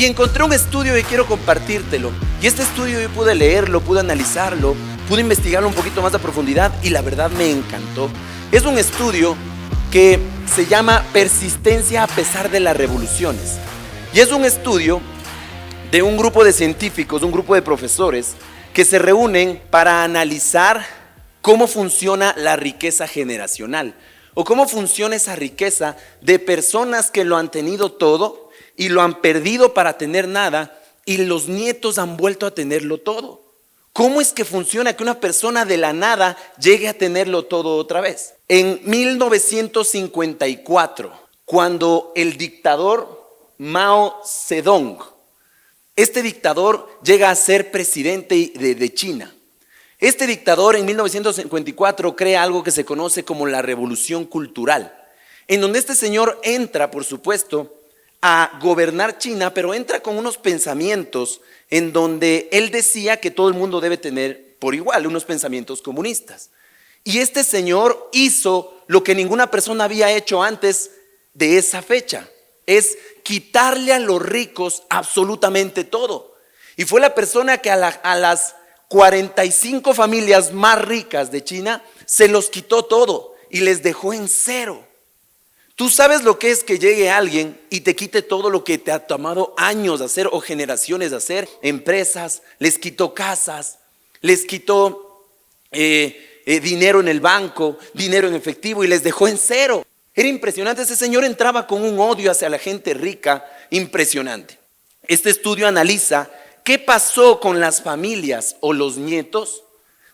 Y encontré un estudio que quiero compartírtelo. Y este estudio yo pude leerlo, pude analizarlo, pude investigarlo un poquito más a profundidad y la verdad me encantó. Es un estudio que se llama Persistencia a pesar de las revoluciones. Y es un estudio de un grupo de científicos, un grupo de profesores que se reúnen para analizar cómo funciona la riqueza generacional o cómo funciona esa riqueza de personas que lo han tenido todo y lo han perdido para tener nada y los nietos han vuelto a tenerlo todo. ¿Cómo es que funciona que una persona de la nada llegue a tenerlo todo otra vez? En 1954, cuando el dictador Mao Zedong, este dictador llega a ser presidente de China. Este dictador en 1954 crea algo que se conoce como la Revolución Cultural, en donde este señor entra, por supuesto, a gobernar China, pero entra con unos pensamientos en donde él decía que todo el mundo debe tener por igual, unos pensamientos comunistas. Y este señor hizo lo que ninguna persona había hecho antes de esa fecha, es quitarle a los ricos absolutamente todo. Y fue la persona que a las 45 familias más ricas de China se los quitó todo y les dejó en cero. Tú sabes lo que es que llegue alguien y te quite todo lo que te ha tomado años hacer o generaciones de hacer. Empresas, les quitó casas, les quitó dinero en el banco, dinero en efectivo y les dejó en cero. Era impresionante, ese señor entraba con un odio hacia la gente rica impresionante. Este estudio analiza qué pasó con las familias o los nietos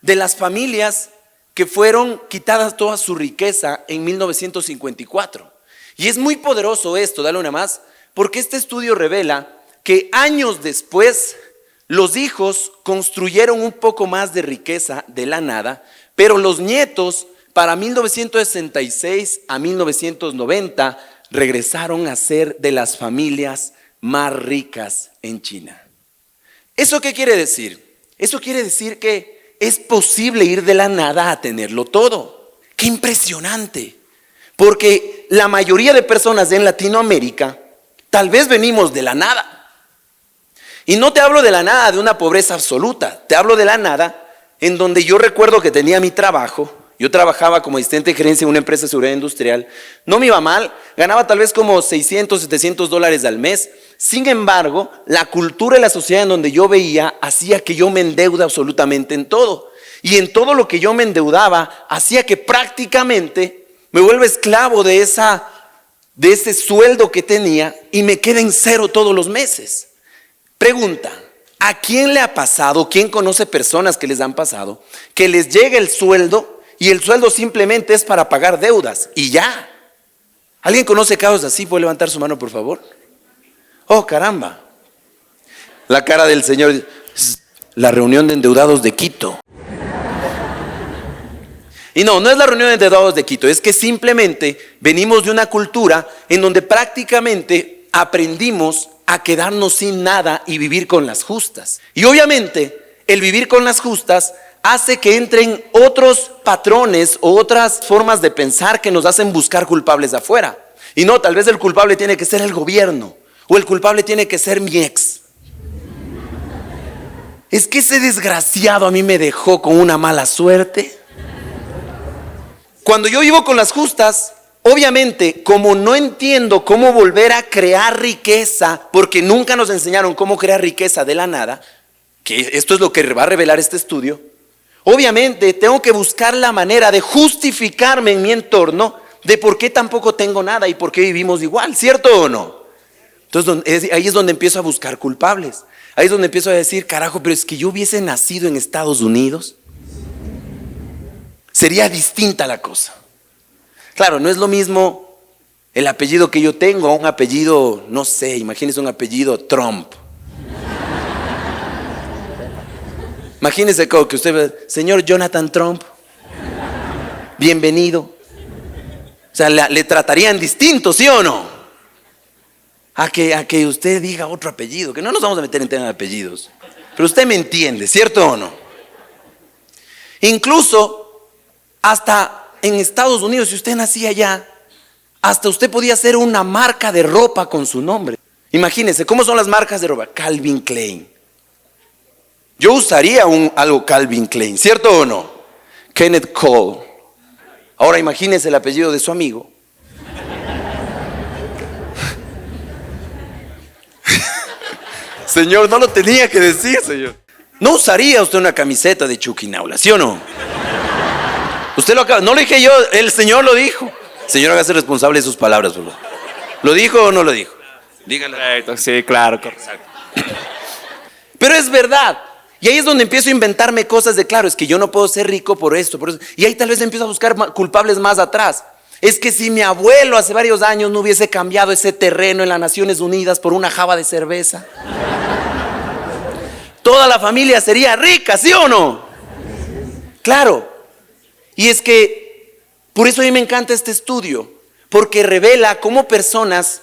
de las familias que fueron quitadas toda su riqueza en 1954. Y es muy poderoso esto, dale una más, porque este estudio revela que años después los hijos construyeron un poco más de riqueza de la nada, pero los nietos para 1966 a 1990 regresaron a ser de las familias más ricas en China. ¿Eso qué quiere decir? Eso quiere decir que es posible ir de la nada a tenerlo todo. ¡Qué impresionante! Porque la mayoría de personas en Latinoamérica tal vez venimos de la nada. Y no te hablo de la nada de una pobreza absoluta, te hablo de la nada en donde yo recuerdo que tenía mi trabajo. Yo trabajaba como asistente de gerencia en una empresa de seguridad industrial. No me iba mal, ganaba tal vez como $600, $700 al mes. Sin embargo, la cultura y la sociedad en donde yo veía hacía que yo me endeude absolutamente en todo. Y en todo lo que yo me endeudaba hacía que prácticamente me vuelva esclavo de ese sueldo que tenía y me quedé en cero todos los meses. Pregunta, ¿a quién le ha pasado, quién conoce personas que les han pasado, que les llega el sueldo y el sueldo simplemente es para pagar deudas y ya? ¿Alguien conoce casos así? ¿Puede levantar su mano, por favor? Oh, caramba. La cara del señor, la reunión de endeudados de Quito. Y no es la reunión de endeudados de Quito, es que simplemente venimos de una cultura en donde prácticamente aprendimos a quedarnos sin nada y vivir con las justas. Y obviamente el vivir con las justas hace que entren otros patrones o otras formas de pensar que nos hacen buscar culpables afuera. Y no, tal vez el culpable tiene que ser el gobierno o el culpable tiene que ser mi ex. Es que ese desgraciado a mí me dejó con una mala suerte. Cuando yo vivo con las justas, obviamente, como no entiendo cómo volver a crear riqueza, porque nunca nos enseñaron cómo crear riqueza de la nada, que esto es lo que va a revelar este estudio, obviamente tengo que buscar la manera de justificarme en mi entorno de por qué tampoco tengo nada y por qué vivimos igual, ¿cierto o no? Entonces ahí es donde empiezo a buscar culpables. Ahí es donde empiezo a decir, carajo, pero es que yo hubiese nacido en Estados Unidos, sería distinta la cosa. Claro, no es lo mismo el apellido que yo tengo a un apellido, no sé, imagínese un apellido Trump. Imagínese que usted, señor Jonathan Trump, bienvenido. O sea, le tratarían distinto, ¿sí o no? A que usted diga otro apellido, que no nos vamos a meter en temas de apellidos. Pero usted me entiende, ¿cierto o no? Incluso hasta en Estados Unidos, si usted nacía allá, hasta usted podía hacer una marca de ropa con su nombre. Imagínense, ¿cómo son las marcas de ropa? Calvin Klein. Yo usaría algo Calvin Klein, ¿cierto o no? Kenneth Cole. Ahora imagínense el apellido de su amigo. Señor, no lo tenía que decir, señor. No usaría usted una camiseta de Chuquinaula, ¿sí o no? Usted lo acaba, no lo dije yo, el Señor lo dijo. Señor, hágase responsable de sus palabras, por favor. ¿Lo dijo o no lo dijo? Dígale. Correcto, sí, claro, correcto. Pero es verdad. Y ahí es donde empiezo a inventarme cosas de, claro, es que yo no puedo ser rico por esto, por eso. Y ahí tal vez empiezo a buscar culpables más atrás. Es que si mi abuelo hace varios años no hubiese cambiado ese terreno en las Naciones Unidas por una java de cerveza, toda la familia sería rica, ¿sí o no? Claro. Y es que por eso a mí me encanta este estudio, porque revela cómo personas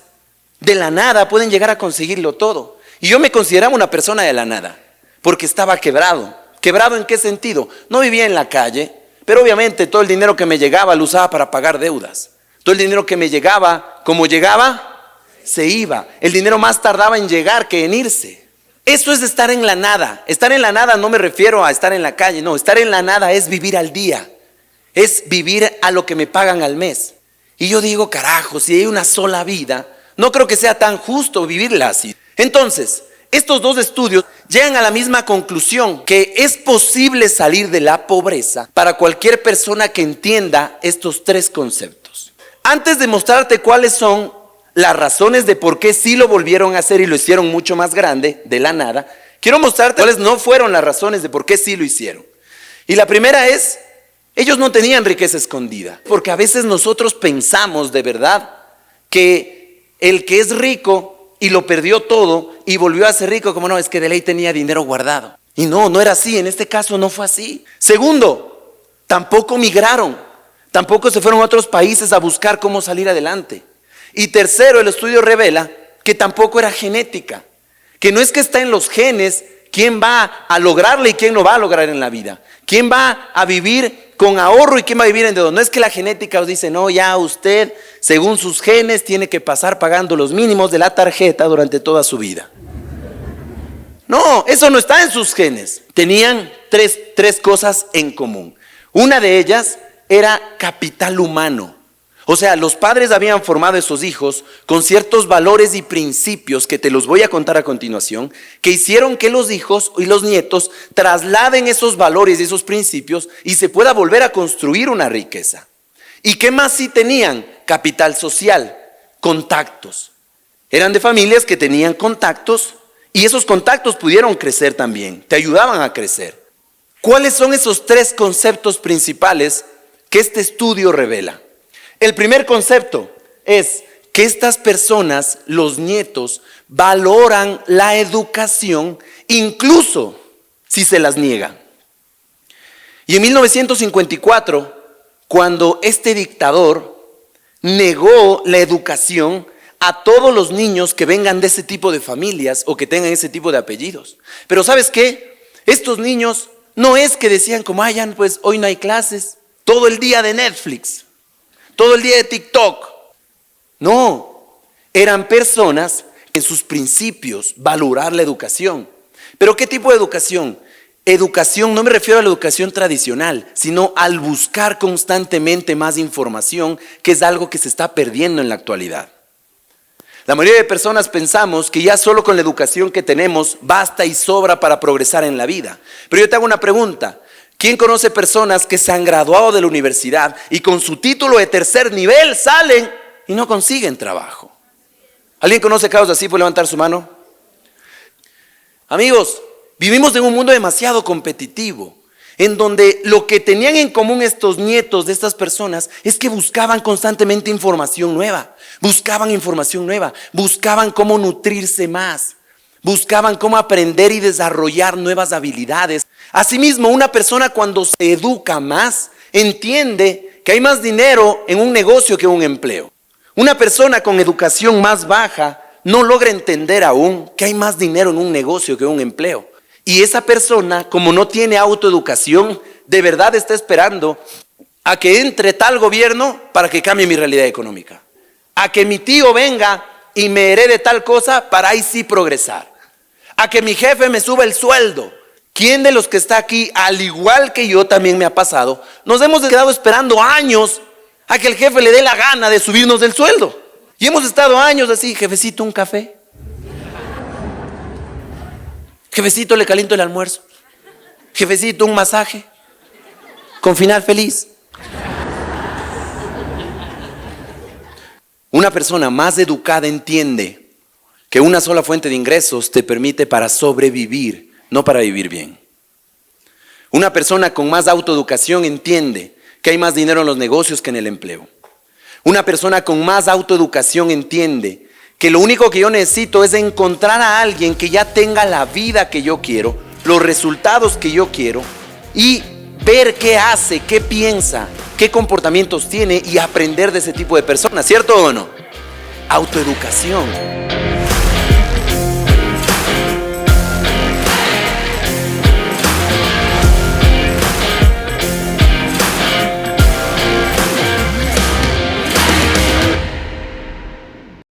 de la nada pueden llegar a conseguirlo todo. Y yo me consideraba una persona de la nada, porque estaba quebrado. ¿Quebrado en qué sentido? No vivía en la calle, pero obviamente todo el dinero que me llegaba lo usaba para pagar deudas. Todo el dinero que me llegaba, como llegaba, se iba. El dinero más tardaba en llegar que en irse. Eso es estar en la nada. Estar en la nada no me refiero a estar en la calle, no. Estar en la nada es vivir al día. Es vivir a lo que me pagan al mes. Y yo digo, carajo, si hay una sola vida, no creo que sea tan justo vivirla así. Entonces, estos dos estudios llegan a la misma conclusión, que es posible salir de la pobreza para cualquier persona que entienda estos tres conceptos. Antes de mostrarte cuáles son las razones de por qué sí lo volvieron a hacer y lo hicieron mucho más grande de la nada, quiero mostrarte cuáles no fueron las razones de por qué sí lo hicieron. Y la primera es, ellos no tenían riqueza escondida, porque a veces nosotros pensamos de verdad que el que es rico y lo perdió todo y volvió a ser rico, como no, es que de ley tenía dinero guardado. Y no, no era así, en este caso no fue así. Segundo, tampoco migraron, tampoco se fueron a otros países a buscar cómo salir adelante. Y tercero, el estudio revela que tampoco era genética, que no es que está en los genes quién va a lograrle y quién lo va a lograr en la vida, quién va a vivir con ahorro y quién va a vivir en deuda. No es que la genética os dice, no, ya usted, según sus genes, tiene que pasar pagando los mínimos de la tarjeta durante toda su vida. No, eso no está en sus genes. Tenían tres cosas en común. Una de ellas era capital humano. O sea, los padres habían formado a esos hijos con ciertos valores y principios que te los voy a contar a continuación, que hicieron que los hijos y los nietos trasladen esos valores y esos principios y se pueda volver a construir una riqueza. ¿Y qué más sí tenían? Capital social, contactos. Eran de familias que tenían contactos y esos contactos pudieron crecer también, te ayudaban a crecer. ¿Cuáles son esos tres conceptos principales que este estudio revela? El primer concepto es que estas personas, los nietos, valoran la educación incluso si se las niega. Y en 1954, cuando este dictador negó la educación a todos los niños que vengan de ese tipo de familias o que tengan ese tipo de apellidos. Pero ¿sabes qué? Estos niños no es que decían como, pues hoy no hay clases, todo el día de Netflix. Todo el día de TikTok. No, eran personas que en sus principios valorar la educación. ¿Pero qué tipo de educación? Educación, no me refiero a la educación tradicional, sino al buscar constantemente más información, que es algo que se está perdiendo en la actualidad. La mayoría de personas pensamos que ya solo con la educación que tenemos basta y sobra para progresar en la vida. Pero yo te hago una pregunta. ¿Quién conoce personas que se han graduado de la universidad y con su título de tercer nivel salen y no consiguen trabajo? ¿Alguien conoce casos así? ¿Puede levantar su mano? Amigos, vivimos en un mundo demasiado competitivo, en donde lo que tenían en común estos nietos de estas personas es que buscaban constantemente información nueva, buscaban cómo nutrirse más, buscaban cómo aprender y desarrollar nuevas habilidades. Asimismo, una persona cuando se educa más, entiende que hay más dinero en un negocio que en un empleo. Una persona con educación más baja no logra entender aún que hay más dinero en un negocio que en un empleo. Y esa persona, como no tiene autoeducación, de verdad está esperando a que entre tal gobierno para que cambie mi realidad económica. A que mi tío venga y me herede tal cosa para ahí sí progresar. A que mi jefe me suba el sueldo. ¿Quién de los que está aquí, al igual que yo también me ha pasado, nos hemos quedado esperando años a que el jefe le dé la gana de subirnos el sueldo? Y hemos estado años así, jefecito, un café. Jefecito, le caliento el almuerzo. Jefecito, un masaje. Con final feliz. Una persona más educada entiende que una sola fuente de ingresos te permite para sobrevivir, no para vivir bien. Una persona con más autoeducación entiende que hay más dinero en los negocios que en el empleo. Una persona con más autoeducación entiende que lo único que yo necesito es encontrar a alguien que ya tenga la vida que yo quiero, los resultados que yo quiero, y ver qué hace, qué piensa, qué comportamientos tiene y aprender de ese tipo de personas, ¿cierto o no? Autoeducación.